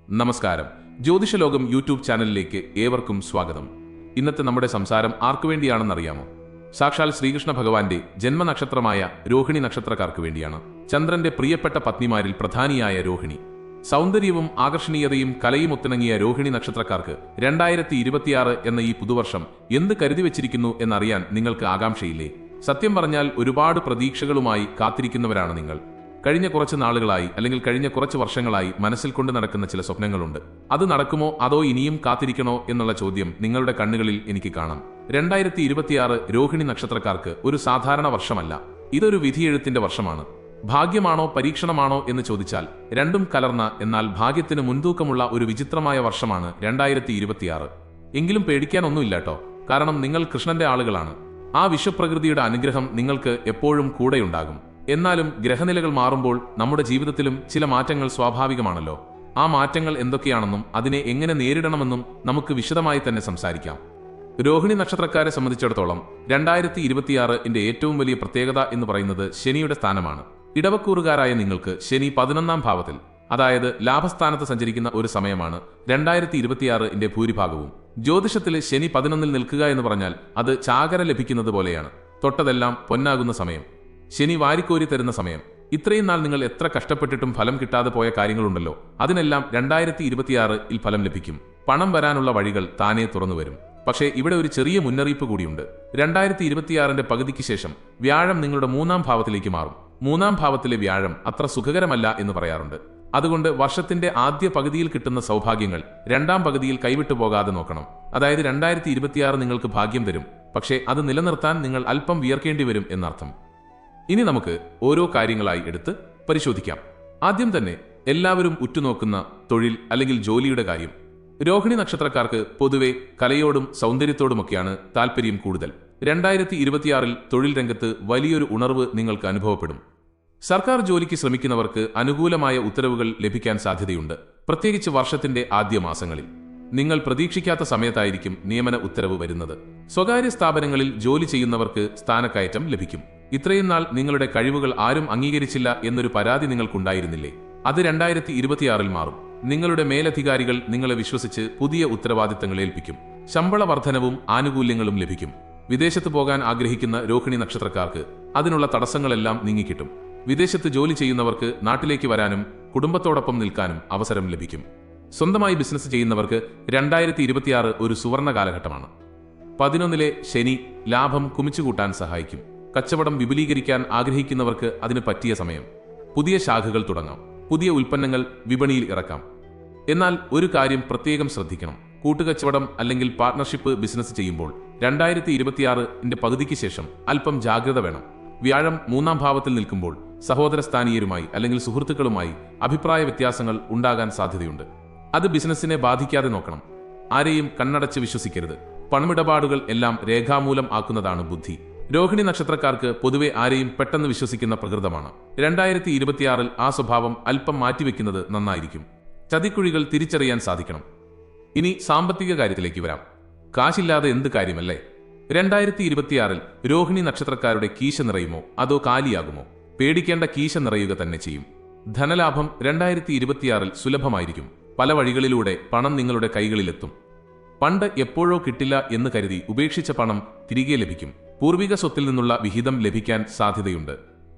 നമസ്കാരം. ജ്യോതിഷലോകം യൂട്യൂബ് ചാനലിലേക്ക് ഏവർക്കും സ്വാഗതം. ഇന്നത്തെ നമ്മുടെ സംസാരം ആർക്കു വേണ്ടിയാണെന്നറിയാമോ? സാക്ഷാൽ ശ്രീകൃഷ്ണ ഭഗവാന്റെ ജന്മനക്ഷത്രമായ രോഹിണി നക്ഷത്രക്കാർക്ക് വേണ്ടിയാണ്. ചന്ദ്രന്റെ പ്രിയപ്പെട്ട പത്നിമാരിൽ പ്രധാനിയായ രോഹിണി, സൗന്ദര്യവും ആകർഷണീയതയും കലയും ഒത്തിണങ്ങിയ രോഹിണി നക്ഷത്രക്കാർക്ക് 2026 എന്ന ഈ പുതുവർഷം എന്ത് കരുതി വച്ചിരിക്കുന്നു എന്നറിയാൻ നിങ്ങൾക്ക് ആകാംക്ഷയില്ലേ? സത്യം പറഞ്ഞാൽ ഒരുപാട് പ്രതീക്ഷകളുമായി കാത്തിരിക്കുന്നവരാണ് നിങ്ങൾ. കഴിഞ്ഞ കുറച്ച് നാളുകളായി അല്ലെങ്കിൽ കഴിഞ്ഞ കുറച്ച് വർഷങ്ങളായി മനസ്സിൽ കൊണ്ട് നടക്കുന്ന ചില സ്വപ്നങ്ങളുണ്ട്. അത് നടക്കുമോ അതോ ഇനിയും കാത്തിരിക്കണോ എന്നുള്ള ചോദ്യം നിങ്ങളുടെ കണ്ണുകളിൽ എനിക്ക് കാണാം. 2026 രോഹിണി നക്ഷത്രക്കാർക്ക് ഒരു സാധാരണ വർഷമല്ല. ഇതൊരു വിധിയെഴുത്തിന്റെ വർഷമാണ്. ഭാഗ്യമാണോ പരീക്ഷണമാണോ എന്ന് ചോദിച്ചാൽ രണ്ടും കലർന്ന, എന്നാൽ ഭാഗ്യത്തിന് മുൻതൂക്കമുള്ള ഒരു വിചിത്രമായ വർഷമാണ് 2026. എങ്കിലും പേടിക്കാനൊന്നുമില്ല കേട്ടോ. കാരണം നിങ്ങൾ കൃഷ്ണന്റെ ആളുകളാണ്. ആ വിശ്വപ്രകൃതിയുടെ അനുഗ്രഹം നിങ്ങൾക്ക് എപ്പോഴും കൂടെയുണ്ടാകും. എന്നാലും ഗ്രഹനിലകൾ മാറുമ്പോൾ നമ്മുടെ ജീവിതത്തിലും ചില മാറ്റങ്ങൾ സ്വാഭാവികമാണല്ലോ. ആ മാറ്റങ്ങൾ എന്തൊക്കെയാണെന്നും അതിനെ എങ്ങനെ നേരിടണമെന്നും നമുക്ക് വിശദമായി തന്നെ സംസാരിക്കാം. രോഹിണി നക്ഷത്രക്കാരെ സംബന്ധിച്ചിടത്തോളം 2026 ഏറ്റവും വലിയ പ്രത്യേകത എന്ന് പറയുന്നത് ശനിയുടെ സ്ഥാനമാണ്. ഇടവക്കൂറുകാരായ നിങ്ങൾക്ക് ശനി 11ാം ഭാവത്തിൽ, അതായത് ലാഭസ്ഥാനത്ത് സഞ്ചരിക്കുന്ന ഒരു സമയമാണ് 2026 ഭൂരിഭാഗവും. ജ്യോതിഷത്തിൽ ശനി 11ൽ നിൽക്കുക എന്ന് പറഞ്ഞാൽ അത് ചാകര ലഭിക്കുന്നത് പോലെയാണ്. തൊട്ടതെല്ലാം പൊന്നാകുന്ന സമയം, ശനി വാരിക്കോരി തരുന്ന സമയം. ഇത്രയും നാൾ നിങ്ങൾ എത്ര കഷ്ടപ്പെട്ടിട്ടും ഫലം കിട്ടാതെ പോയ കാര്യങ്ങളുണ്ടല്ലോ, അതിനെല്ലാം 2026 ഫലം ലഭിക്കും. പണം വരാനുള്ള വഴികൾ താനേ തുറന്നു വരും. പക്ഷേ ഇവിടെ ഒരു ചെറിയ മുന്നറിയിപ്പ് കൂടിയുണ്ട്. 2026 പകുതിക്ക് ശേഷം വ്യാഴം നിങ്ങളുടെ 3ാം ഭാവത്തിലേക്ക് മാറും. 3ാം ഭാവത്തിലെ വ്യാഴം അത്ര സുഖകരമല്ല എന്ന് പറയാറുണ്ട്. അതുകൊണ്ട് വർഷത്തിന്റെ ആദ്യ പകുതിയിൽ കിട്ടുന്ന സൗഭാഗ്യങ്ങൾ 2ാം പകുതിയിൽ കൈവിട്ടു പോകാതെ നോക്കണം. അതായത് 2026 നിങ്ങൾക്ക് ഭാഗ്യം തരും, പക്ഷേ അത് നിലനിർത്താൻ നിങ്ങൾ അല്പം വിയർക്കേണ്ടി വരും എന്നർത്ഥം. ഇനി നമുക്ക് ഓരോ കാര്യങ്ങളായി എടുത്ത് പരിശോധിക്കാം. ആദ്യം തന്നെ എല്ലാവരും ഉറ്റുനോക്കുന്ന തൊഴിൽ അല്ലെങ്കിൽ ജോലിയുടെ കാര്യം. രോഹിണി നക്ഷത്രക്കാർക്ക് പൊതുവെ കലയോടും സൗന്ദര്യത്തോടുമൊക്കെയാണ് താല്പര്യം കൂടുതൽ. 2026 തൊഴിൽ രംഗത്ത് വലിയൊരു ഉണർവ് നിങ്ങൾക്ക് അനുഭവപ്പെടും. സർക്കാർ ജോലിക്ക് ശ്രമിക്കുന്നവർക്ക് അനുകൂലമായ ഉത്തരവുകൾ ലഭിക്കാൻ സാധ്യതയുണ്ട്. പ്രത്യേകിച്ച് വർഷത്തിന്റെ ആദ്യ മാസങ്ങളിൽ നിങ്ങൾ പ്രതീക്ഷിക്കാത്ത സമയത്തായിരിക്കും നിയമന ഉത്തരവ് വരുന്നത്. സ്വകാര്യ സ്ഥാപനങ്ങളിൽ ജോലി ചെയ്യുന്നവർക്ക് സ്ഥാനക്കയറ്റം ലഭിക്കും. ഇത്രയും നാൾ നിങ്ങളുടെ കഴിവുകൾ ആരും അംഗീകരിച്ചില്ല എന്നൊരു പരാതി നിങ്ങൾക്കുണ്ടായിരുന്നില്ലേ? അത് 2026 മാറും. നിങ്ങളുടെ മേലധികാരികൾ നിങ്ങളെ വിശ്വസിച്ച് പുതിയ ഉത്തരവാദിത്തങ്ങൾ ഏൽപ്പിക്കും. ശമ്പള വർധനവും ആനുകൂല്യങ്ങളും ലഭിക്കും. വിദേശത്ത് പോകാൻ ആഗ്രഹിക്കുന്ന രോഹിണി നക്ഷത്രക്കാർക്ക് അതിനുള്ള തടസ്സങ്ങളെല്ലാം നീങ്ങിക്കിട്ടും. വിദേശത്ത് ജോലി ചെയ്യുന്നവർക്ക് നാട്ടിലേക്ക് വരാനും കുടുംബത്തോടൊപ്പം നിൽക്കാനും അവസരം ലഭിക്കും. സ്വന്തമായി ബിസിനസ് ചെയ്യുന്നവർക്ക് 2026 ഒരു സുവർണ കാലഘട്ടമാണ്. 11ലെ ശനി ലാഭം കുമിച്ചുകൂട്ടാൻ സഹായിക്കും. കച്ചവടം വിപുലീകരിക്കാൻ ആഗ്രഹിക്കുന്നവർക്ക് അതിന് പറ്റിയ സമയം. പുതിയ ശാഖകൾ തുടങ്ങാം. പുതിയ ഉൽപ്പന്നങ്ങൾ വിപണിയിൽ ഇറക്കാം. എന്നാൽ ഒരു കാര്യം പ്രത്യേകം ശ്രദ്ധിക്കണം. കൂട്ടുകച്ചവടം അല്ലെങ്കിൽ പാർട്ണർഷിപ്പ് ബിസിനസ് ചെയ്യുമ്പോൾ 2026 പകുതിക്ക് ശേഷം അല്പം ജാഗ്രത വേണം. വ്യാഴം 3ാം ഭാവത്തിൽ നിൽക്കുമ്പോൾ സഹോദരസ്ഥാനീയരുമായി അല്ലെങ്കിൽ സുഹൃത്തുക്കളുമായി അഭിപ്രായ വ്യത്യാസങ്ങൾ ഉണ്ടാകാൻ സാധ്യതയുണ്ട്. അത് ബിസിനസ്സിനെ ബാധിക്കാതെ നോക്കണം. ആരെയും കണ്ണടച്ച് വിശ്വസിക്കരുത്. പണമിടപാടുകൾ എല്ലാം രേഖാമൂലം ആക്കുന്നതാണ് ബുദ്ധി. രോഹിണി നക്ഷത്രക്കാർക്ക് പൊതുവെ ആരെയും പെട്ടെന്ന് വിശ്വസിക്കുന്ന പ്രകൃതമാണ്. 2026 ആ സ്വഭാവം അല്പം മാറ്റിവെക്കുന്നത് നന്നായിരിക്കും. ചതിക്കുഴികൾ തിരിച്ചറിയാൻ സാധിക്കണം. ഇനി സാമ്പത്തിക കാര്യത്തിലേക്ക് വരാം. കാശില്ലാതെ എന്ത് കാര്യമല്ലേ? 2026 രോഹിണി നക്ഷത്രക്കാരുടെ കീശ നിറയുമോ അതോ കാലിയാകുമോ? പേടിക്കേണ്ട, കീശ നിറയുക തന്നെ ചെയ്യും. ധനലാഭം 2026 സുലഭമായിരിക്കും. പല വഴികളിലൂടെ പണം നിങ്ങളുടെ കൈകളിലെത്തും. പണ്ട് എപ്പോഴോ കിട്ടില്ല എന്ന് കരുതി ഉപേക്ഷിച്ച പണം തിരികെ ലഭിക്കും. പൂർവിക സ്വത്തിൽ നിന്നുള്ള വിഹിതം ലഭിക്കാൻ സാധ്യതയുണ്ട്.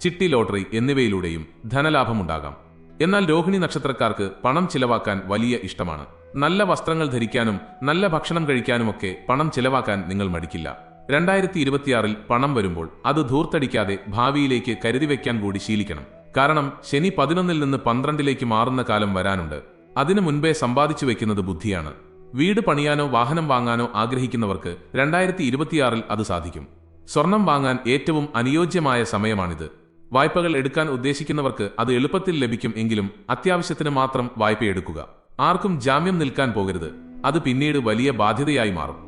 ചിട്ടി, ലോട്ടറി എന്നിവയിലൂടെയും ധനലാഭമുണ്ടാകാം. എന്നാൽ രോഹിണി നക്ഷത്രക്കാർക്ക് പണം ചിലവാക്കാൻ വലിയ ഇഷ്ടമാണ്. നല്ല വസ്ത്രങ്ങൾ ധരിക്കാനും നല്ല ഭക്ഷണം കഴിക്കാനുമൊക്കെ പണം ചിലവാക്കാൻ നിങ്ങൾ മടിക്കില്ല. 2026 പണം വരുമ്പോൾ അത് ധൂർത്തടിക്കാതെ ഭാവിയിലേക്ക് കരുതി വയ്ക്കാൻ കൂടി ശീലിക്കണം. കാരണം ശനി 11ൽ നിന്ന് 12ലേക്ക് മാറുന്ന കാലം വരാനുണ്ട്. അതിനു മുൻപേ സമ്പാദിച്ചു വെക്കുന്നത് ബുദ്ധിയാണ്. വീട് പണിയാനോ വാഹനം വാങ്ങാനോ ആഗ്രഹിക്കുന്നവർക്ക് 2026 അത് സാധിക്കും. സ്വർണം വാങ്ങാൻ ഏറ്റവും അനുയോജ്യമായ സമയമാണിത്. വായ്പകൾ എടുക്കാൻ ഉദ്ദേശിക്കുന്നവർക്ക് അത് എളുപ്പത്തിൽ ലഭിക്കും. എങ്കിലും അത്യാവശ്യത്തിന് മാത്രം വായ്പയെടുക്കുക. ആർക്കും ജാമ്യം നിൽക്കാൻ പോകരുത്. അത് പിന്നീട് വലിയ ബാധ്യതയായി മാറും.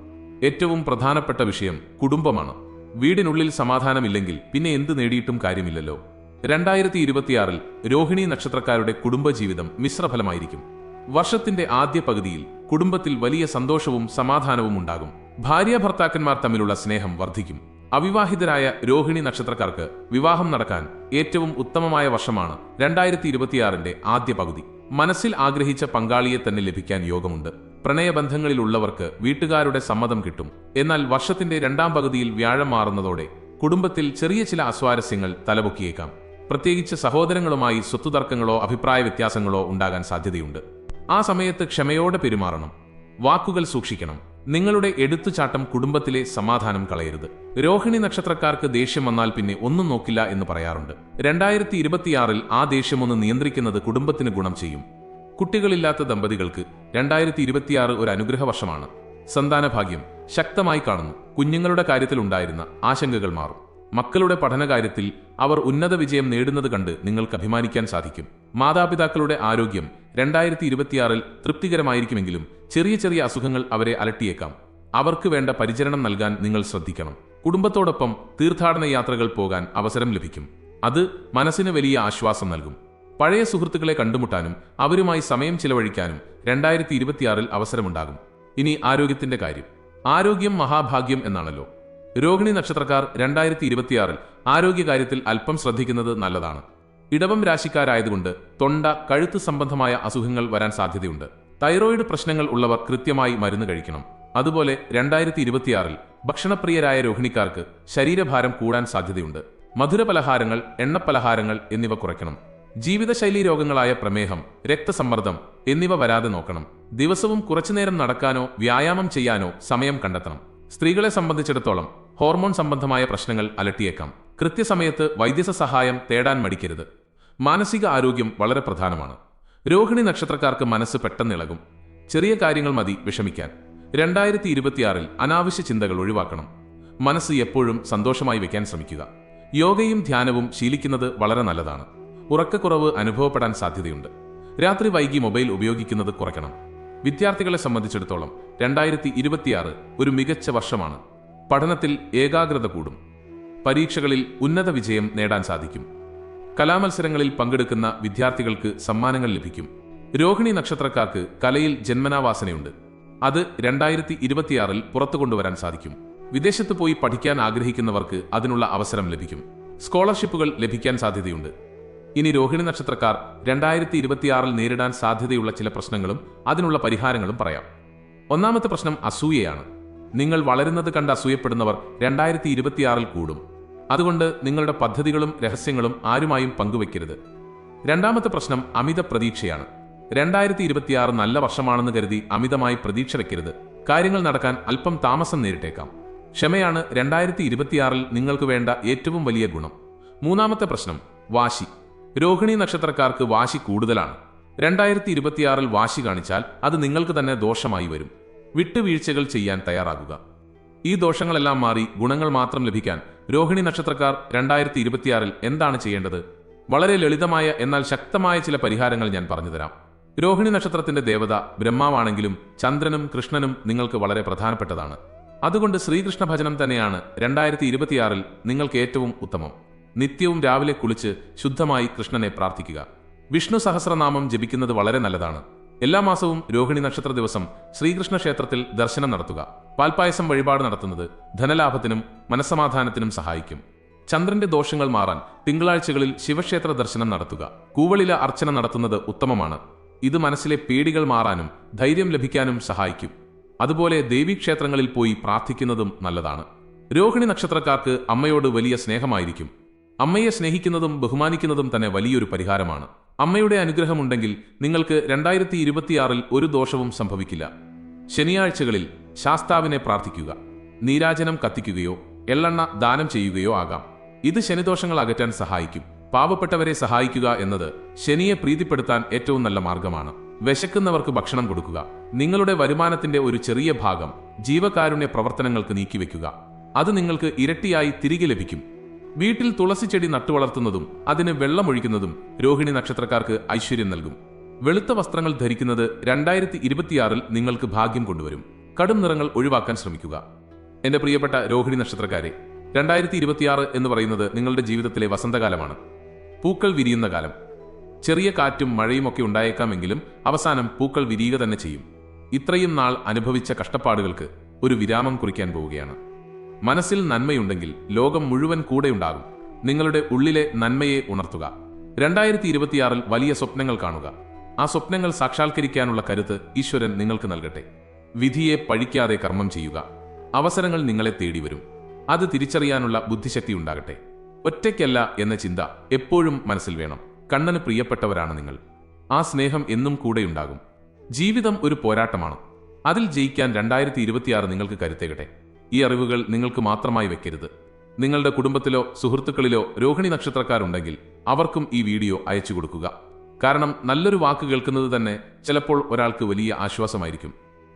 ഏറ്റവും പ്രധാനപ്പെട്ട വിഷയം കുടുംബമാണ്. വീടിനുള്ളിൽ സമാധാനമില്ലെങ്കിൽ പിന്നെ എന്ത് നേടിയിട്ടും കാര്യമില്ലല്ലോ. 2026 രോഹിണി നക്ഷത്രക്കാരുടെ കുടുംബജീവിതം മിശ്രഫലമായിരിക്കും. വർഷത്തിന്റെ ആദ്യ പകുതിയിൽ കുടുംബത്തിൽ വലിയ സന്തോഷവും സമാധാനവും ഉണ്ടാകും. ഭാര്യാഭർത്താക്കന്മാർ തമ്മിലുള്ള സ്നേഹം വർദ്ധിക്കും. അവിവാഹിതരായ രോഹിണി നക്ഷത്രക്കാർക്ക് വിവാഹം നടക്കാൻ ഏറ്റവും ഉത്തമമായ വർഷമാണ് 2026 ആദ്യ പകുതി. മനസ്സിൽ ആഗ്രഹിച്ച പങ്കാളിയെ തന്നെ ലഭിക്കാൻ യോഗമുണ്ട്. പ്രണയബന്ധങ്ങളിലുള്ളവർക്ക് വീട്ടുകാരുടെ സമ്മതം കിട്ടും. എന്നാൽ വർഷത്തിന്റെ രണ്ടാം പകുതിയിൽ വ്യാഴം മാറുന്നതോടെ കുടുംബത്തിൽ ചെറിയ ചില അസ്വാരസ്യങ്ങൾ തലപൊക്കിയേക്കാം. പ്രത്യേകിച്ച് സഹോദരങ്ങളുമായി സ്വത്തുതർക്കങ്ങളോ അഭിപ്രായ വ്യത്യാസങ്ങളോ ഉണ്ടാകാൻ സാധ്യതയുണ്ട്. ആ സമയത്ത് ക്ഷമയോടെ പെരുമാറണം. വാക്കുകൾ സൂക്ഷിക്കണം. നിങ്ങളുടെ എടുത്തുചാട്ടം കുടുംബത്തിലെ സമാധാനം കളയരുത്. രോഹിണി നക്ഷത്രക്കാർക്ക് ദേഷ്യം വന്നാൽ പിന്നെ ഒന്നും നോക്കില്ല എന്ന് പറയാറുണ്ട്. 2026 ആ ദേഷ്യമൊന്ന് നിയന്ത്രിക്കുന്നത് കുടുംബത്തിന് ഗുണം ചെയ്യും. കുട്ടികളില്ലാത്ത ദമ്പതികൾക്ക് 2026 ഒരു അനുഗ്രഹ വർഷമാണ്. സന്താനഭാഗ്യം ശക്തമായി കാണുന്നു. കുഞ്ഞുങ്ങളുടെ കാര്യത്തിൽ ഉണ്ടായിരുന്ന ആശങ്കകൾ മാറും. മക്കളുടെ പഠനകാര്യത്തിൽ അവർ ഉന്നത വിജയം നേടുന്നത് കണ്ട് നിങ്ങൾക്ക് അഭിമാനിക്കാൻ സാധിക്കും. മാതാപിതാക്കളുടെ ആരോഗ്യം 2026 തൃപ്തികരമായിരിക്കുമെങ്കിലും ചെറിയ ചെറിയ അസുഖങ്ങൾ അവരെ അലട്ടിയേക്കാം. അവർക്ക് വേണ്ട പരിചരണം നൽകാൻ നിങ്ങൾ ശ്രദ്ധിക്കണം. കുടുംബത്തോടൊപ്പം തീർത്ഥാടന യാത്രകൾ പോകാൻ അവസരം ലഭിക്കും. അത് മനസ്സിന് വലിയ ആശ്വാസം നൽകും. പഴയ സുഹൃത്തുക്കളെ കണ്ടുമുട്ടാനും അവരുമായി സമയം ചിലവഴിക്കാനും 2026 അവസരമുണ്ടാകും. ഇനി ആരോഗ്യത്തിന്റെ കാര്യം. ആരോഗ്യം മഹാഭാഗ്യം എന്നാണല്ലോ. രോഹിണി നക്ഷത്രക്കാർ 2026 ആരോഗ്യകാര്യത്തിൽ അല്പം ശ്രദ്ധിക്കുന്നത് നല്ലതാണ്. ഇടവം രാശിക്കാരായതുകൊണ്ട് തൊണ്ട, കഴുത്ത് സംബന്ധമായ അസുഖങ്ങൾ വരാൻ സാധ്യതയുണ്ട്. തൈറോയിഡ് പ്രശ്നങ്ങൾ ഉള്ളവർ കൃത്യമായി മരുന്ന് കഴിക്കണം. അതുപോലെ 2026 ഭക്ഷണപ്രിയരായ രോഹിണിക്കാർക്ക് ശരീരഭാരം കൂടാൻ സാധ്യതയുണ്ട്. മധുരപലഹാരങ്ങൾ, എണ്ണപ്പലഹാരങ്ങൾ എന്നിവ കുറയ്ക്കണം. ജീവിതശൈലീ രോഗങ്ങളായ പ്രമേഹം, രക്തസമ്മർദ്ദം എന്നിവ വരാതെ നോക്കണം. ദിവസവും കുറച്ചുനേരം നടക്കാനോ വ്യായാമം ചെയ്യാനോ സമയം കണ്ടെത്തണം. സ്ത്രീകളെ സംബന്ധിച്ചിടത്തോളം ഹോർമോൺ സംബന്ധമായ പ്രശ്നങ്ങൾ അലട്ടിയേക്കാം. കൃത്യസമയത്ത് വൈദ്യസഹായം തേടാൻ മടിക്കരുത്. മാനസിക ആരോഗ്യം വളരെ പ്രധാനമാണ്. രോഹിണി നക്ഷത്രക്കാർക്ക് മനസ്സ് പെട്ടെന്നിളകും. ചെറിയ കാര്യങ്ങൾ മതി വിഷമിക്കാൻ. 2026 അനാവശ്യ ചിന്തകൾ ഒഴിവാക്കണം. മനസ്സ് എപ്പോഴും സന്തോഷമായി വയ്ക്കാൻ ശ്രമിക്കുക. യോഗയും ധ്യാനവും ശീലിക്കുന്നത് വളരെ നല്ലതാണ്. ഉറക്കക്കുറവ് അനുഭവപ്പെടാൻ സാധ്യതയുണ്ട്. രാത്രി വൈകി മൊബൈൽ ഉപയോഗിക്കുന്നത് കുറയ്ക്കണം. വിദ്യാർത്ഥികളെ സംബന്ധിച്ചിടത്തോളം 2026 ഒരു മികച്ച വർഷമാണ്. പഠനത്തിൽ ഏകാഗ്രത കൂടും. പരീക്ഷകളിൽ ഉന്നത വിജയം നേടാൻ സാധിക്കും. കലാമത്സരങ്ങളിൽ പങ്കെടുക്കുന്ന വിദ്യാർത്ഥികൾക്ക് സമ്മാനങ്ങൾ ലഭിക്കും. രോഹിണി നക്ഷത്രക്കാർക്ക് കലയിൽ ജന്മനാവാസനയുണ്ട്. അത് 2026 പുറത്തു കൊണ്ടുവരാൻ സാധിക്കും. വിദേശത്ത് പോയി പഠിക്കാൻ ആഗ്രഹിക്കുന്നവർക്ക് അതിനുള്ള അവസരം ലഭിക്കും. സ്കോളർഷിപ്പുകൾ ലഭിക്കാൻ സാധ്യതയുണ്ട്. ഇനി രോഹിണി നക്ഷത്രക്കാർ 2026 നേരിടാൻ സാധ്യതയുള്ള ചില പ്രശ്നങ്ങളും അതിനുള്ള പരിഹാരങ്ങളും പറയാം. ഒന്നാമത്തെ പ്രശ്നം അസൂയയാണ്. നിങ്ങൾ വളരുന്നത് കണ്ട് അസൂയപ്പെടുന്നവർ 2026 കൂടും. അതുകൊണ്ട് നിങ്ങളുടെ പദ്ധതികളും രഹസ്യങ്ങളും ആരുമായും പങ്കുവെക്കരുത്. രണ്ടാമത്തെ പ്രശ്നം അമിത പ്രതീക്ഷയാണ്. 2026 നല്ല വർഷമാണെന്ന് കരുതി അമിതമായി പ്രതീക്ഷ വെക്കരുത്. കാര്യങ്ങൾ നടക്കാൻ അല്പം താമസം നേരിട്ടേക്കാം. ക്ഷമയാണ് 2026 നിങ്ങൾക്ക് വേണ്ട ഏറ്റവും വലിയ ഗുണം. മൂന്നാമത്തെ പ്രശ്നം വാശി. രോഹിണി നക്ഷത്രക്കാർക്ക് വാശി കൂടുതലാണ്. 2026 വാശി കാണിച്ചാൽ അത് നിങ്ങൾക്ക് തന്നെ ദോഷമായി വരും. വിട്ടുവീഴ്ചകൾ ചെയ്യാൻ തയ്യാറാകുക. ഈ ദോഷങ്ങളെല്ലാം മാറി ഗുണങ്ങൾ മാത്രം ലഭിക്കാൻ രോഹിണി നക്ഷത്രക്കാർ 2026 എന്താണ് ചെയ്യേണ്ടത്? വളരെ ലളിതമായ എന്നാൽ ശക്തമായ ചില പരിഹാരങ്ങൾ ഞാൻ പറഞ്ഞുതരാം. രോഹിണി നക്ഷത്രത്തിന്റെ ദേവത ബ്രഹ്മാവാണെങ്കിലും ചന്ദ്രനും കൃഷ്ണനും നിങ്ങൾക്ക് വളരെ പ്രധാനപ്പെട്ടതാണ്. അതുകൊണ്ട് ശ്രീകൃഷ്ണ ഭജനം തന്നെയാണ് 2026 നിങ്ങൾക്ക് ഏറ്റവും ഉത്തമം. നിത്യവും രാവിലെ കുളിച്ച് ശുദ്ധമായി കൃഷ്ണനെ പ്രാർത്ഥിക്കുക. വിഷ്ണു സഹസ്രനാമം ജപിക്കുന്നത് വളരെ നല്ലതാണ്. എല്ലാ മാസവും രോഹിണി നക്ഷത്ര ദിവസം ശ്രീകൃഷ്ണ ക്ഷേത്രത്തിൽ ദർശനം നടത്തുക. പാൽപ്പായസം വഴിപാട് നടത്തുന്നത് ധനലാഭത്തിനും മനസ്സമാധാനത്തിനും സഹായിക്കും. ചന്ദ്രന്റെ ദോഷങ്ങൾ മാറാൻ തിങ്കളാഴ്ചകളിൽ ശിവക്ഷേത്ര ദർശനം നടത്തുക. കൂവളില അർച്ചന നടത്തുന്നത് ഉത്തമമാണ്. ഇത് മനസ്സിലെ പേടികൾ മാറാനും ധൈര്യം ലഭിക്കാനും സഹായിക്കും. അതുപോലെ ദേവീക്ഷേത്രങ്ങളിൽ പോയി പ്രാർത്ഥിക്കുന്നതും നല്ലതാണ്. രോഹിണി നക്ഷത്രക്കാർക്ക് അമ്മയോട് വലിയ സ്നേഹമായിരിക്കും. അമ്മയെ സ്നേഹിക്കുന്നതും ബഹുമാനിക്കുന്നതും തന്നെ വലിയൊരു പരിഹാരമാണ്. അമ്മയുടെ അനുഗ്രഹമുണ്ടെങ്കിൽ നിങ്ങൾക്ക് 2026 ഒരു ദോഷവും സംഭവിക്കില്ല. ശനിയാഴ്ചകളിൽ ശാസ്താവിനെ പ്രാർത്ഥിക്കുക. നീരാജനം കത്തിക്കുകയോ എള്ളെണ്ണ ദാനം ചെയ്യുകയോ ആകാം. ഇത് ശനിദോഷങ്ങൾ അകറ്റാൻ സഹായിക്കും. പാവപ്പെട്ടവരെ സഹായിക്കുക എന്നത് ശനിയെ പ്രീതിപ്പെടുത്താൻ ഏറ്റവും നല്ല മാർഗമാണ്. വിശക്കുന്നവർക്ക് ഭക്ഷണം കൊടുക്കുക. നിങ്ങളുടെ വരുമാനത്തിന്റെ ഒരു ചെറിയ ഭാഗം ജീവകാരുണ്യ പ്രവർത്തനങ്ങൾക്ക് നീക്കിവെക്കുക. അത് നിങ്ങൾക്ക് ഇരട്ടിയായി തിരികെ ലഭിക്കും. വീട്ടിൽ തുളസി ചെടി നട്ടുവളർത്തുന്നതും അതിന് വെള്ളമൊഴിക്കുന്നതും രോഹിണി നക്ഷത്രക്കാർക്ക് ഐശ്വര്യം നൽകും. വെളുത്ത വസ്ത്രങ്ങൾ ധരിക്കുന്നത് 2026 നിങ്ങൾക്ക് ഭാഗ്യം കൊണ്ടുവരും. കടും നിറങ്ങൾ ഒഴിവാക്കാൻ ശ്രമിക്കുക. എന്റെ പ്രിയപ്പെട്ട രോഹിണി നക്ഷത്രക്കാരെ, 2026 എന്ന് പറയുന്നത് നിങ്ങളുടെ ജീവിതത്തിലെ വസന്തകാലമാണ്. പൂക്കൾ വിരിയുന്ന കാലം. ചെറിയ കാറ്റും മഴയും ഒക്കെ ഉണ്ടായേക്കാമെങ്കിലും അവസാനം പൂക്കൾ വിരിയുക തന്നെ ചെയ്യും. ഇത്രയും നാൾ അനുഭവിച്ച കഷ്ടപ്പാടുകൾക്ക് ഒരു വിരാമം കുറിക്കാൻ പോവുകയാണ്. മനസ്സിൽ നന്മയുണ്ടെങ്കിൽ ലോകം മുഴുവൻ കൂടെയുണ്ടാകും. നിങ്ങളുടെ ഉള്ളിലെ നന്മയെ ഉണർത്തുക. 2026 വലിയ സ്വപ്നങ്ങൾ കാണുക. ആ സ്വപ്നങ്ങൾ സാക്ഷാത്കരിക്കാനുള്ള കരുത്ത് ഈശ്വരൻ നിങ്ങൾക്ക് നൽകട്ടെ. വിധിയെ പഴിക്കാതെ കർമ്മം ചെയ്യുക. അവസരങ്ങൾ നിങ്ങളെ തേടി വരും. അത് തിരിച്ചറിയാനുള്ള ബുദ്ധിശക്തി ഉണ്ടാകട്ടെ. ഒറ്റയ്ക്കല്ല എന്ന ചിന്ത എപ്പോഴും മനസ്സിൽ വേണം. കണ്ണന് പ്രിയപ്പെട്ടവരാണ് നിങ്ങൾ. ആ സ്നേഹം എന്നും കൂടെയുണ്ടാകും. ജീവിതം ഒരു പോരാട്ടമാണ്. അതിൽ ജയിക്കാൻ 2026 നിങ്ങൾക്ക് കരുത്തേകട്ടെ. ഈ അറിവുകൾ നിങ്ങൾക്ക് മാത്രമായി വെക്കരുത്. നിങ്ങളുടെ കുടുംബത്തിലോ സുഹൃത്തുക്കളിലോ രോഹിണി നക്ഷത്രക്കാരുണ്ടെങ്കിൽ അവർക്കും ഈ വീഡിയോ അയച്ചു കൊടുക്കുക. കാരണം നല്ലൊരു വാക്ക് കേൾക്കുന്നത് തന്നെ ചിലപ്പോൾ ഒരാൾക്ക് വലിയ ആശ്വാസമായിരിക്കും.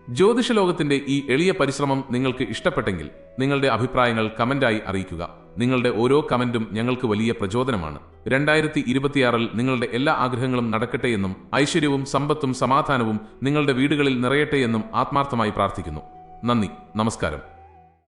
ജ്യോതിഷ ലോകത്തിന്റെ ഈ എളിയ പരിശ്രമം നിങ്ങൾക്ക് ഇഷ്ടപ്പെട്ടെങ്കിൽ നിങ്ങളുടെ അഭിപ്രായങ്ങൾ കമന്റായി അറിയിക്കുക. നിങ്ങളുടെ ഓരോ കമന്റും ഞങ്ങൾക്ക് വലിയ പ്രചോദനമാണ്. 2026 നിങ്ങളുടെ എല്ലാ ആഗ്രഹങ്ങളും നടക്കട്ടെയെന്നും ഐശ്വര്യവും സമ്പത്തും സമാധാനവും നിങ്ങളുടെ വീടുകളിൽ നിറയട്ടെയെന്നും ആത്മാർത്ഥമായി പ്രാർത്ഥിക്കുന്നു. നന്ദി, നമസ്കാരം.